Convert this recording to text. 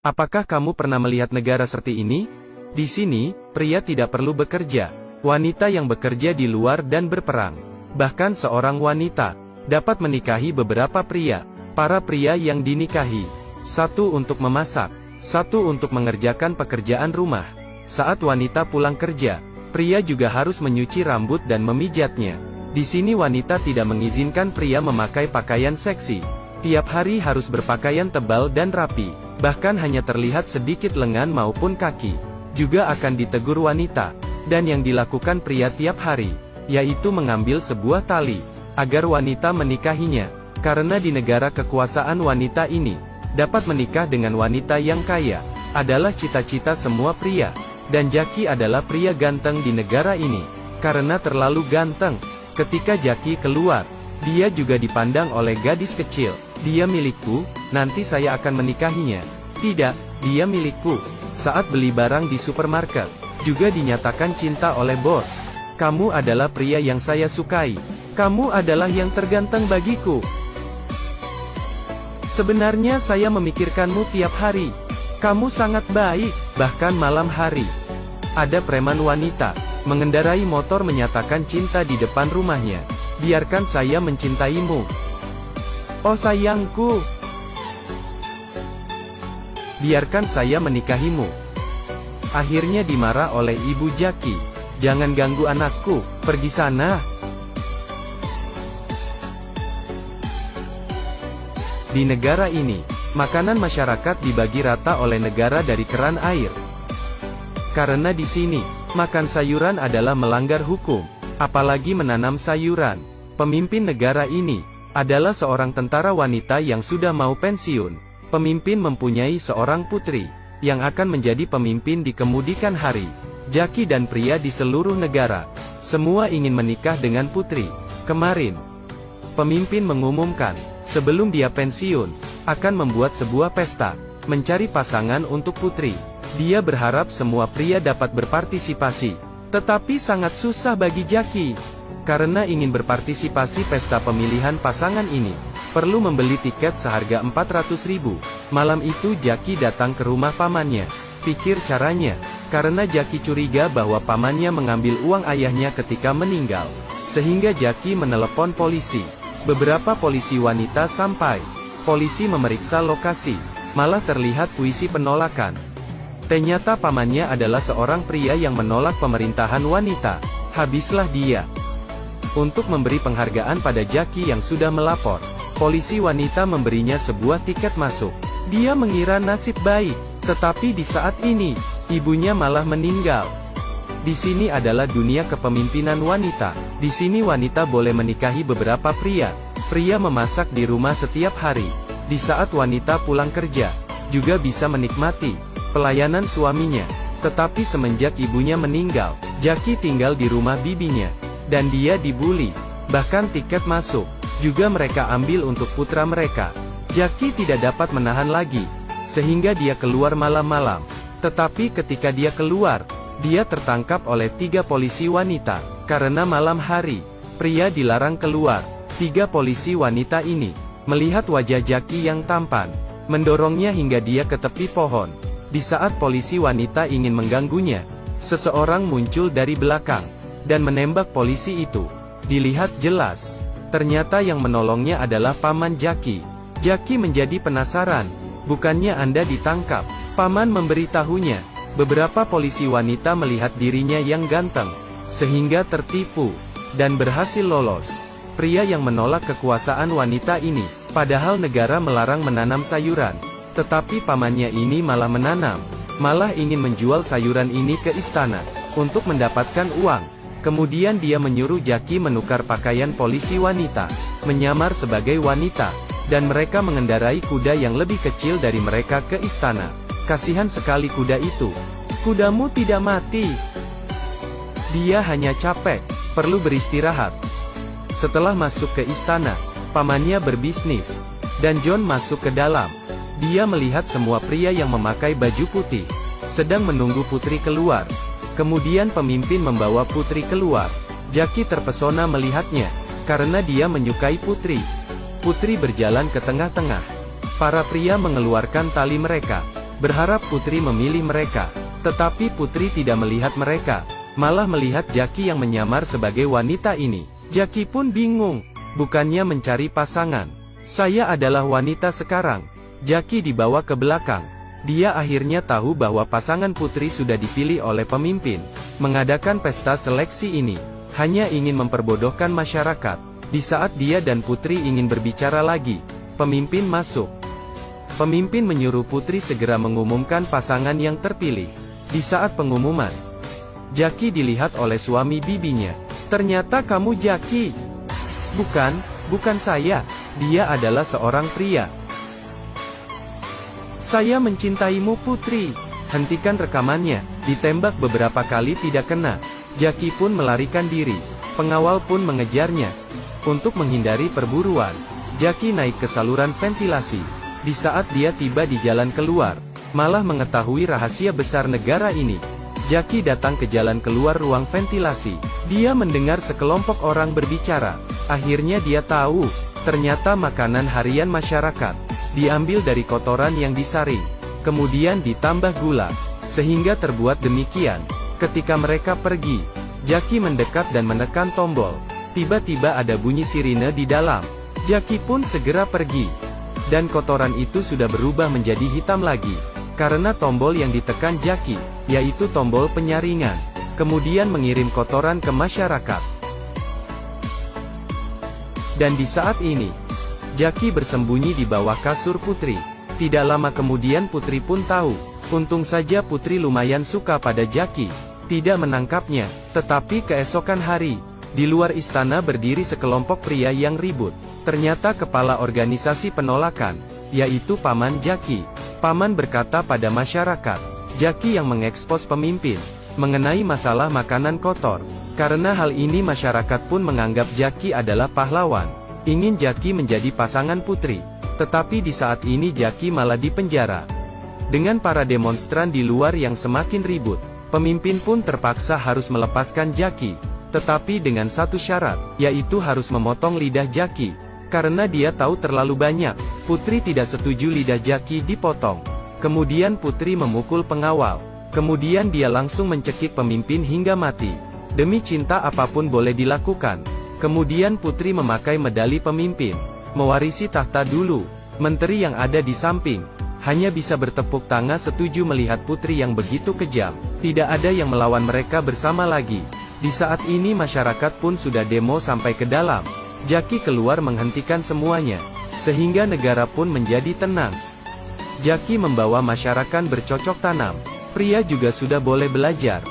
Apakah kamu pernah melihat negara seperti ini? Di sini, pria tidak perlu bekerja. Wanita yang bekerja di luar dan berperang. Bahkan seorang wanita dapat menikahi beberapa pria. Para pria yang dinikahi, satu untuk memasak, satu untuk mengerjakan pekerjaan rumah. Saat wanita pulang kerja, pria juga harus menyuci rambut dan memijatnya. Di sini wanita tidak mengizinkan pria memakai pakaian seksi. Tiap hari harus berpakaian tebal dan rapi. Bahkan hanya terlihat sedikit lengan maupun kaki. Juga akan ditegur wanita. Dan yang dilakukan pria tiap hari, yaitu mengambil sebuah tali, agar wanita menikahinya. Karena di negara kekuasaan wanita ini, dapat menikah dengan wanita yang kaya, adalah cita-cita semua pria. Dan Jaki adalah pria ganteng di negara ini. Karena terlalu ganteng, ketika Jaki keluar, dia juga dipandang oleh gadis kecil. Dia milikku, nanti saya akan menikahinya. Tidak, dia milikku. Saat beli barang di supermarket, juga dinyatakan cinta oleh bos. Kamu adalah pria yang saya sukai. Kamu adalah yang terganteng bagiku. Sebenarnya saya memikirkanmu tiap hari. Kamu sangat baik, bahkan malam hari. Ada preman wanita, mengendarai motor menyatakan cinta di depan rumahnya. Biarkan saya mencintaimu. Oh sayangku. Biarkan saya menikahimu. Akhirnya dimarah oleh ibu Jaki. Jangan ganggu anakku, pergi sana. Di negara ini, makanan masyarakat dibagi rata oleh negara dari keran air. Karena di sini, makan sayuran adalah melanggar hukum, apalagi menanam sayuran. Pemimpin negara ini adalah seorang tentara wanita yang sudah mau pensiun. Pemimpin mempunyai seorang putri yang akan menjadi pemimpin di kemudian hari. Jaki dan pria di seluruh negara, semua ingin menikah dengan putri. Kemarin, pemimpin mengumumkan, sebelum dia pensiun, akan membuat sebuah pesta, mencari pasangan untuk putri. Dia berharap semua pria dapat berpartisipasi. Tetapi sangat susah bagi Jaki. Karena ingin berpartisipasi pesta pemilihan pasangan ini, perlu membeli tiket seharga 400.000. Malam itu Jaki datang ke rumah pamannya. Pikir caranya, karena Jaki curiga bahwa pamannya mengambil uang ayahnya ketika meninggal. Sehingga Jaki menelepon polisi. Beberapa polisi wanita sampai. Polisi memeriksa lokasi. Malah terlihat puisi penolakan. Ternyata pamannya adalah seorang pria yang menolak pemerintahan wanita. Habislah dia. Untuk memberi penghargaan pada Jaki yang sudah melapor, polisi wanita memberinya sebuah tiket masuk. Dia mengira nasib baik, tetapi di saat ini, ibunya malah meninggal. Di sini adalah dunia kepemimpinan wanita. Di sini wanita boleh menikahi beberapa pria. Pria memasak di rumah setiap hari. Di saat wanita pulang kerja, juga bisa menikmati pelayanan suaminya. Tetapi semenjak ibunya meninggal, Jaki tinggal di rumah bibinya. Dan dia dibully. Bahkan tiket masuk juga mereka ambil untuk putra mereka. Jaki tidak dapat menahan lagi, sehingga dia keluar malam-malam. Tetapi ketika dia keluar, dia tertangkap oleh 3 polisi wanita. Karena malam hari, pria dilarang keluar. 3 polisi wanita ini melihat wajah Jaki yang tampan, mendorongnya hingga dia ke tepi pohon. Di saat polisi wanita ingin mengganggunya, seseorang muncul dari belakang dan menembak polisi itu. Dilihat jelas, ternyata yang menolongnya adalah paman Jaki. Jaki menjadi penasaran, bukannya Anda ditangkap? Paman memberitahunya, beberapa polisi wanita melihat dirinya yang ganteng, sehingga tertipu, dan berhasil lolos. Pria yang menolak kekuasaan wanita ini, padahal negara melarang menanam sayuran, tetapi pamannya ini malah menanam, malah ingin menjual sayuran ini ke istana, untuk mendapatkan uang. Kemudian dia menyuruh Jaki menukar pakaian polisi wanita, menyamar sebagai wanita, dan mereka mengendarai kuda yang lebih kecil dari mereka ke istana. Kasihan sekali kuda itu. Kudamu tidak mati. Dia hanya capek, perlu beristirahat. Setelah masuk ke istana, pamannya berbisnis, dan John masuk ke dalam. Dia melihat semua pria yang memakai baju putih, sedang menunggu putri keluar. Kemudian pemimpin membawa putri keluar. Jaki terpesona melihatnya, karena dia menyukai putri. Putri berjalan ke tengah-tengah. Para pria mengeluarkan tali mereka, berharap Putri memilih mereka. Tetapi Putri tidak melihat mereka, malah melihat Jaki yang menyamar sebagai wanita ini. Jaki pun bingung, bukannya mencari pasangan. Saya adalah wanita sekarang. Jaki dibawa ke belakang. Dia akhirnya tahu bahwa pasangan Putri sudah dipilih oleh pemimpin. Mengadakan pesta seleksi ini hanya ingin memperbodohkan masyarakat. Di saat dia dan Putri ingin berbicara lagi, pemimpin masuk. Pemimpin menyuruh Putri segera mengumumkan pasangan yang terpilih. Di saat pengumuman, Jaki dilihat oleh suami bibinya. Ternyata kamu Jaki. Bukan saya. Dia adalah seorang pria. Saya mencintaimu Putri. Hentikan rekamannya. Ditembak beberapa kali tidak kena. Jaki pun melarikan diri. Pengawal pun mengejarnya. Untuk menghindari perburuan, Jaki naik ke saluran ventilasi. Di saat dia tiba di jalan keluar, malah mengetahui rahasia besar negara ini. Jaki datang ke jalan keluar ruang ventilasi. Dia mendengar sekelompok orang berbicara. Akhirnya dia tahu, ternyata makanan harian masyarakat diambil dari kotoran yang disaring, kemudian ditambah gula, sehingga terbuat demikian. Ketika mereka pergi, Jaki mendekat dan menekan tombol. Tiba-tiba ada bunyi sirine di dalam. Jaki pun segera pergi. Dan kotoran itu sudah berubah menjadi hitam lagi. Karena tombol yang ditekan Jaki, yaitu tombol penyaringan, kemudian mengirim kotoran ke masyarakat. Dan di saat ini, Jaki bersembunyi di bawah kasur Putri. Tidak lama kemudian Putri pun tahu. Untung saja Putri lumayan suka pada Jaki, tidak menangkapnya. Tetapi keesokan hari, di luar istana berdiri sekelompok pria yang ribut. Ternyata kepala organisasi penolakan, yaitu Paman Jaki. Paman berkata pada masyarakat, Jaki yang mengekspos pemimpin mengenai masalah makanan kotor. Karena hal ini masyarakat pun menganggap Jaki adalah pahlawan. Ingin Jaki menjadi pasangan Putri. Tetapi di saat ini Jaki malah dipenjara. Dengan para demonstran di luar yang semakin ribut, pemimpin pun terpaksa harus melepaskan Jaki. Tetapi dengan satu syarat, yaitu harus memotong lidah Jaki. Karena dia tahu terlalu banyak, Putri tidak setuju lidah Jaki dipotong. Kemudian Putri memukul pengawal. Kemudian dia langsung mencekik pemimpin hingga mati. Demi cinta apapun boleh dilakukan. Kemudian Putri memakai medali pemimpin, mewarisi tahta dulu. Menteri yang ada di samping hanya bisa bertepuk tangan setuju melihat Putri yang begitu kejam. Tidak ada yang melawan mereka bersama lagi. Di saat ini masyarakat pun sudah demo sampai ke dalam. Jaki keluar menghentikan semuanya, sehingga negara pun menjadi tenang. Jaki membawa masyarakat bercocok tanam. Pria juga sudah boleh belajar.